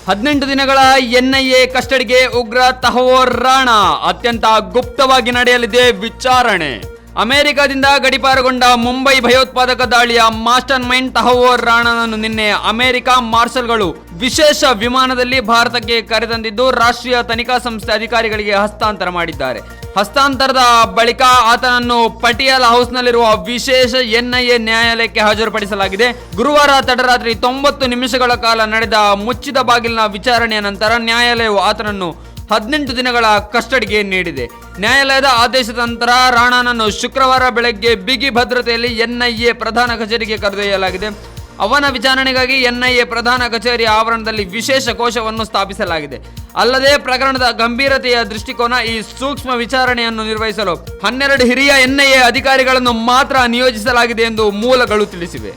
18 ದಿನಗಳ ಎನ್ಐಎ ಕಸ್ಟಡಿಗೆ ಉಗ್ರ ತಹವೂರ್ ರಾಣಾ. ಅತ್ಯಂತ ಗುಪ್ತವಾಗಿ ನಡೆಯಲಿದೆ ವಿಚಾರಣೆ. ಅಮೆರಿಕದಿಂದ ಗಡಿಪಾರುಗೊಂಡ ಮುಂಬೈ ಭಯೋತ್ಪಾದಕ ದಾಳಿಯ ಮಾಸ್ಟರ್ ಮೈಂಡ್ ತಹವೂರ್ ರಾಣಾನನ್ನು ನಿನ್ನೆ ಅಮೆರಿಕ ಮಾರ್ಷಲ್ಗಳು ವಿಶೇಷ ವಿಮಾನದಲ್ಲಿ ಭಾರತಕ್ಕೆ ಕರೆತಂದಿದ್ದು ರಾಷ್ಟ್ರೀಯ ತನಿಖಾ ಸಂಸ್ಥೆ ಅಧಿಕಾರಿಗಳಿಗೆ ಹಸ್ತಾಂತರ ಮಾಡಿದ್ದಾರೆ. ಹಸ್ತಾಂತರದ ಬಳಿಕ ಆತನನ್ನು ಪಟಿಯಾಲ ಹೌಸ್ನಲ್ಲಿರುವ ವಿಶೇಷ ಎನ್ಐಎ ನ್ಯಾಯಾಲಯಕ್ಕೆ ಹಾಜರುಪಡಿಸಲಾಗಿದೆ. ಗುರುವಾರ ತಡರಾತ್ರಿ 90 ನಿಮಿಷಗಳ ಕಾಲ ನಡೆದ ಮುಚ್ಚಿದ ಬಾಗಿಲಿನ ವಿಚಾರಣೆಯ ನಂತರ ನ್ಯಾಯಾಲಯವು ಆತನನ್ನು 18 ದಿನಗಳ ಕಸ್ಟಡಿಗೆ ನೀಡಿದೆ. ನ್ಯಾಯಾಲಯದ ಆದೇಶದ ನಂತರ ರಾಣಾನನ್ನು ಶುಕ್ರವಾರ ಬೆಳಗ್ಗೆ ಬಿಗಿ ಭದ್ರತೆಯಲ್ಲಿ ಎನ್ಐಎ ಪ್ರಧಾನ ಕಚೇರಿಗೆ ಕರೆದೊಯ್ಯಲಾಗಿದೆ. ಅವನ ವಿಚಾರಣೆಗಾಗಿ ಎನ್ಐಎ ಪ್ರಧಾನ ಕಚೇರಿಯ ಆವರಣದಲ್ಲಿ ವಿಶೇಷ ಕೋಶವನ್ನು ಸ್ಥಾಪಿಸಲಾಗಿದೆ. ಅಲ್ಲದೆ ಪ್ರಕರಣದ ಗಂಭೀರತೆಯ ದೃಷ್ಟಿಕೋನ ಈ ಸೂಕ್ಷ್ಮ ವಿಚಾರಣೆಯನ್ನು ನಿರ್ವಹಿಸಲು 12 ಹಿರಿಯ ಎನ್ಐಎ ಅಧಿಕಾರಿಗಳನ್ನು ಮಾತ್ರ ನಿಯೋಜಿಸಲಾಗಿದೆ ಎಂದು ಮೂಲಗಳು ತಿಳಿಸಿವೆ.